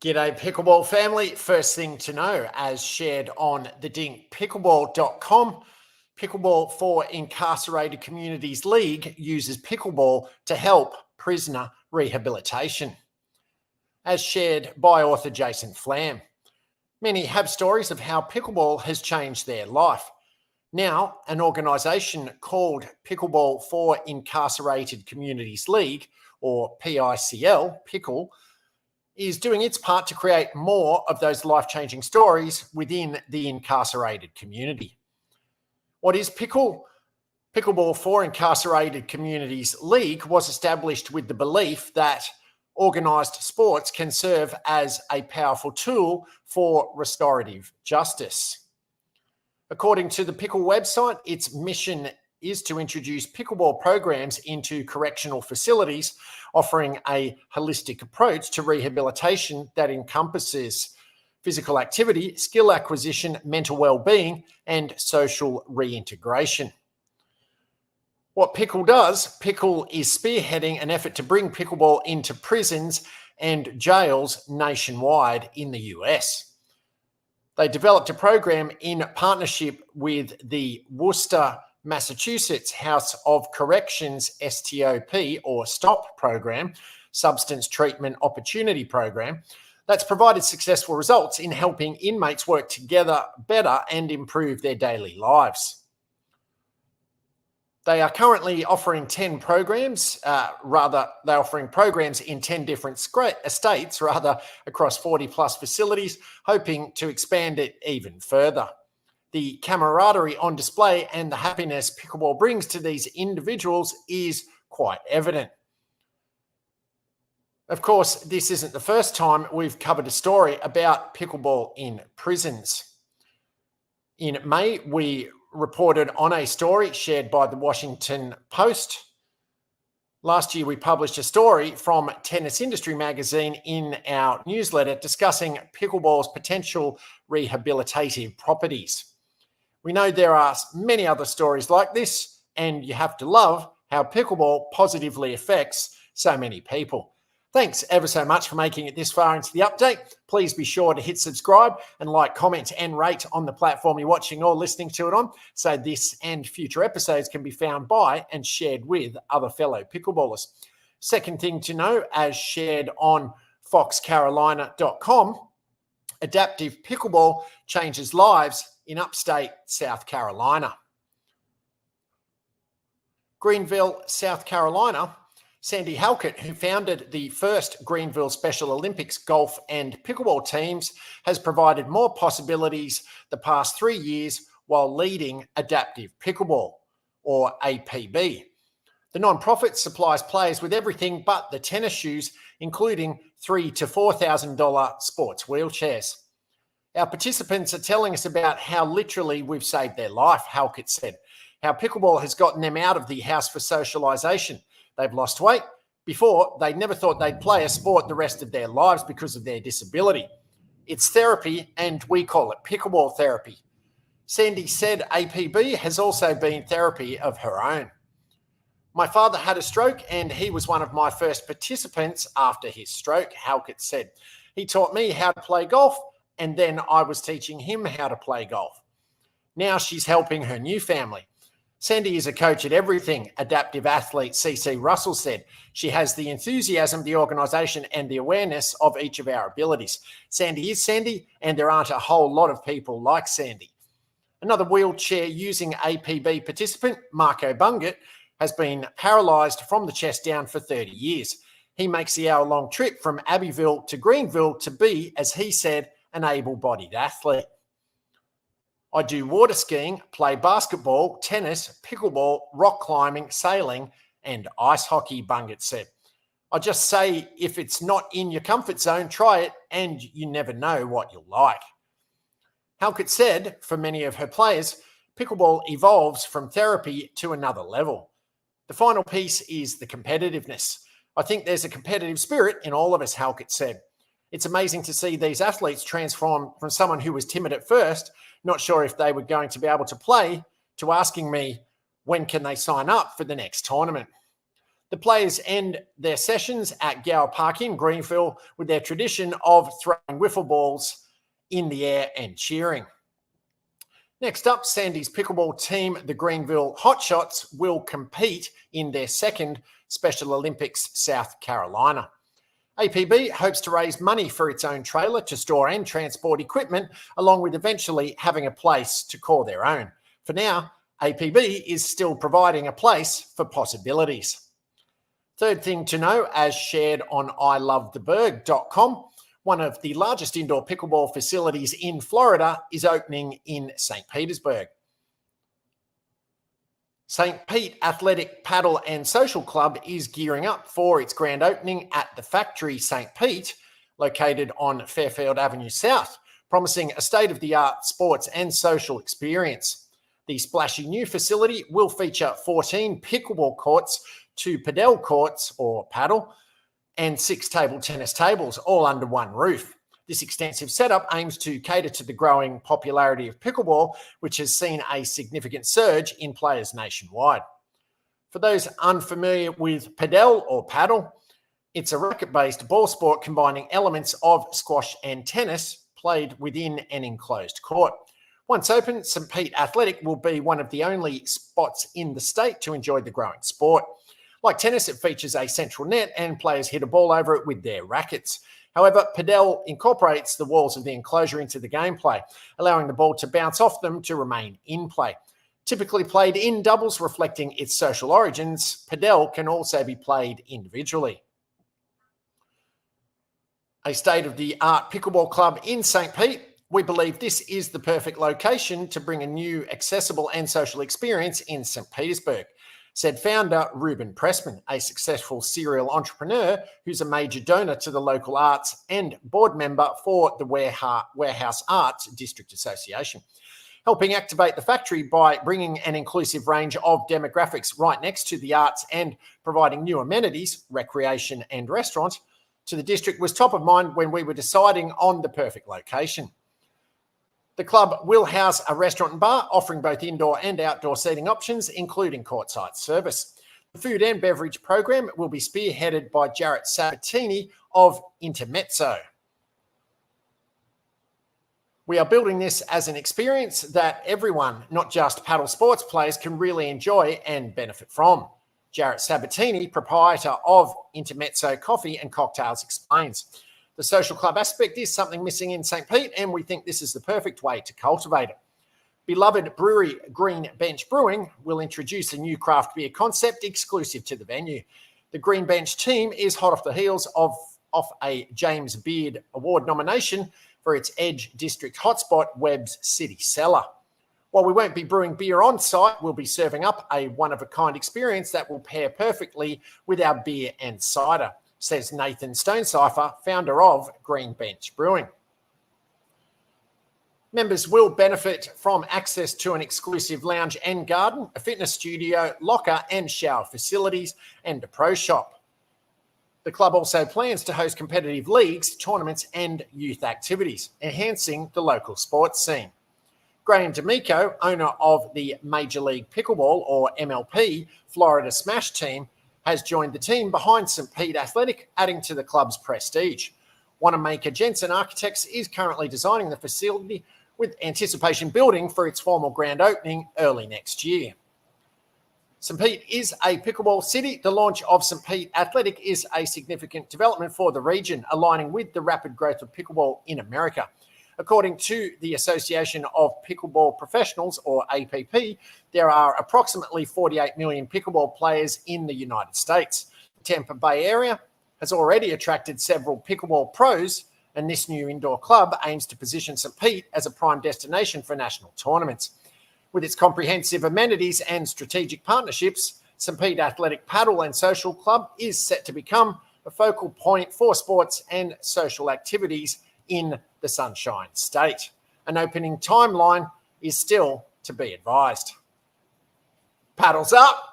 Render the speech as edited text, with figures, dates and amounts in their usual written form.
G'day Pickleball family. First thing to know, as shared on the Pickleball.com, Pickleball for Incarcerated Communities League uses pickleball to help prisoner rehabilitation. As shared by author Jason Flam. Many have stories of how pickleball has changed their life. Now, an organisation called Pickleball for Incarcerated Communities League, or PICL, Pickle, is doing its part to create more of those life-changing stories within the incarcerated community. What is Pickle? Pickleball for Incarcerated Communities League was established with the belief that organised sports can serve as a powerful tool for restorative justice. According to the Pickle website, its mission is to introduce pickleball programs into correctional facilities, offering a holistic approach to rehabilitation that encompasses physical activity, skill acquisition, mental well-being, and social reintegration. What Pickle does, Pickle is spearheading an effort to bring pickleball into prisons and jails nationwide in the US. They developed a program in partnership with the Worcester, Massachusetts House of Corrections STOP or STOP program, Substance Treatment Opportunity Program, that's provided successful results in helping inmates work together better and improve their daily lives. They are currently offering 10 programs, they're offering programs in 10 different states, across 40 plus facilities, hoping to expand it even further. The camaraderie on display and the happiness pickleball brings to these individuals is quite evident. Of course, this isn't the first time we've covered a story about pickleball in prisons. In May, we reported on a story shared by the Washington Post. Last year, we published a story from Tennis Industry magazine in our newsletter discussing pickleball's potential rehabilitative properties. We know there are many other stories like this, and you have to love how pickleball positively affects so many people. Thanks ever so much for making it this far into the update. Please be sure to hit subscribe and like, comment, and rate on the platform you're watching or listening to it on, so this and future episodes can be found by and shared with other fellow pickleballers. Second thing to know, as shared on foxcarolina.com, adaptive pickleball changes lives in upstate South Carolina. Greenville, South Carolina. Sandy Halkett, who founded the first Greenville Special Olympics golf and pickleball teams, has provided more possibilities the past 3 years while leading Adaptive Pickleball, or APB. The nonprofit supplies players with everything but the tennis shoes, including $3,000 to $4,000 sports wheelchairs. Our participants are telling us about how literally we've saved their life, Halkett said, how pickleball has gotten them out of the house for socialization. They've lost weight. Before, they never thought they'd play a sport the rest of their lives because of their disability. It's therapy, and we call it pickleball therapy. Sandy said APB has also been therapy of her own. My father had a stroke, and he was one of my first participants after his stroke, Halkett said. He taught me how to play golf, and then I was teaching him how to play golf. Now she's helping her new family. Sandy is a coach at everything, adaptive athlete CC Russell said. She has the enthusiasm, the organisation, and the awareness of each of our abilities. Sandy is Sandy, and there aren't a whole lot of people like Sandy. Another wheelchair-using APB participant, Marco Bungett, has been paralysed from the chest down for 30 years. He makes the hour-long trip from Abbeville to Greenville to be, as he said, an able-bodied athlete. I do water skiing, play basketball, tennis, pickleball, rock climbing, sailing, and ice hockey, Bungett said. I just say if it's not in your comfort zone, try it, and you never know what you'll like. Halkett said, for many of her players, pickleball evolves from therapy to another level. The final piece is the competitiveness. I think there's a competitive spirit in all of us, Halkett said. It's amazing to see these athletes transform from someone who was timid at first, not sure if they were going to be able to play, to asking me, when can they sign up for the next tournament? The players end their sessions at Gower Park in Greenville with their tradition of throwing wiffle balls in the air and cheering. Next up, Sandy's pickleball team, the Greenville Hotshots, will compete in their second Special Olympics, South Carolina. APB hopes to raise money for its own trailer to store and transport equipment, along with eventually having a place to call their own. For now, APB is still providing a place for possibilities. Third thing to know, as shared on ilovetheberg.com, one of the largest indoor pickleball facilities in Florida is opening in St. Petersburg. St. Pete Athletic Paddle and Social Club is gearing up for its grand opening at the Factory St. Pete, located on Fairfield Avenue South, promising a state-of-the-art sports and social experience. The splashy new facility will feature 14 pickleball courts, 2 padel courts or paddle, and 6 table tennis tables, all under one roof. This extensive setup aims to cater to the growing popularity of pickleball, which has seen a significant surge in players nationwide. For those unfamiliar with padel or paddle, it's a racket-based ball sport combining elements of squash and tennis played within an enclosed court. Once open, St. Pete Athletic will be one of the only spots in the state to enjoy the growing sport. Like tennis, it features a central net and players hit a ball over it with their rackets. However, padel incorporates the walls of the enclosure into the gameplay, allowing the ball to bounce off them to remain in play. Typically played in doubles reflecting its social origins, padel can also be played individually. A state-of-the-art pickleball club in St. Pete, we believe this is the perfect location to bring a new, accessible and social experience in St. Petersburg, said founder Ruben Pressman, a successful serial entrepreneur who's a major donor to the local arts and board member for the Warehouse Arts District Association. Helping activate the factory by bringing an inclusive range of demographics right next to the arts and providing new amenities, recreation and restaurants to the district was top of mind when we were deciding on the perfect location. The club will house a restaurant and bar, offering both indoor and outdoor seating options, including courtside service. The food and beverage program will be spearheaded by Jarrett Sabatini of Intermezzo. We are building this as an experience that everyone, not just paddle sports players, can really enjoy and benefit from. Jarrett Sabatini, proprietor of Intermezzo Coffee and Cocktails, explains. The social club aspect is something missing in St. Pete, and we think this is the perfect way to cultivate it. Beloved brewery Green Bench Brewing will introduce a new craft beer concept exclusive to the venue. The Green Bench team is hot off the heels of a James Beard Award nomination for its Edge District hotspot, Webb's City Cellar. While we won't be brewing beer on site, we'll be serving up a one-of-a-kind experience that will pair perfectly with our beer and cider, says Nathan Stonecipher, founder of Green Bench Brewing. Members will benefit from access to an exclusive lounge and garden, a fitness studio, locker and shower facilities, and a pro shop. The club also plans to host competitive leagues, tournaments and youth activities, enhancing the local sports scene. Graham D'Amico, owner of the Major League Pickleball, or MLP, Florida Smash team, has joined the team behind St. Pete Athletic, adding to the club's prestige. Wanamaker Jensen Architects is currently designing the facility with anticipation building for its formal grand opening early next year. St. Pete is a pickleball city. The launch of St. Pete Athletic is a significant development for the region, aligning with the rapid growth of pickleball in America. According to the Association of Pickleball Professionals, or APP, there are approximately 48 million pickleball players in the United States. The Tampa Bay area has already attracted several pickleball pros, and this new indoor club aims to position St. Pete as a prime destination for national tournaments. With its comprehensive amenities and strategic partnerships, St. Pete Athletic Paddle and Social Club is set to become a focal point for sports and social activities in the Sunshine State. An opening timeline is still to be advised. Paddles up!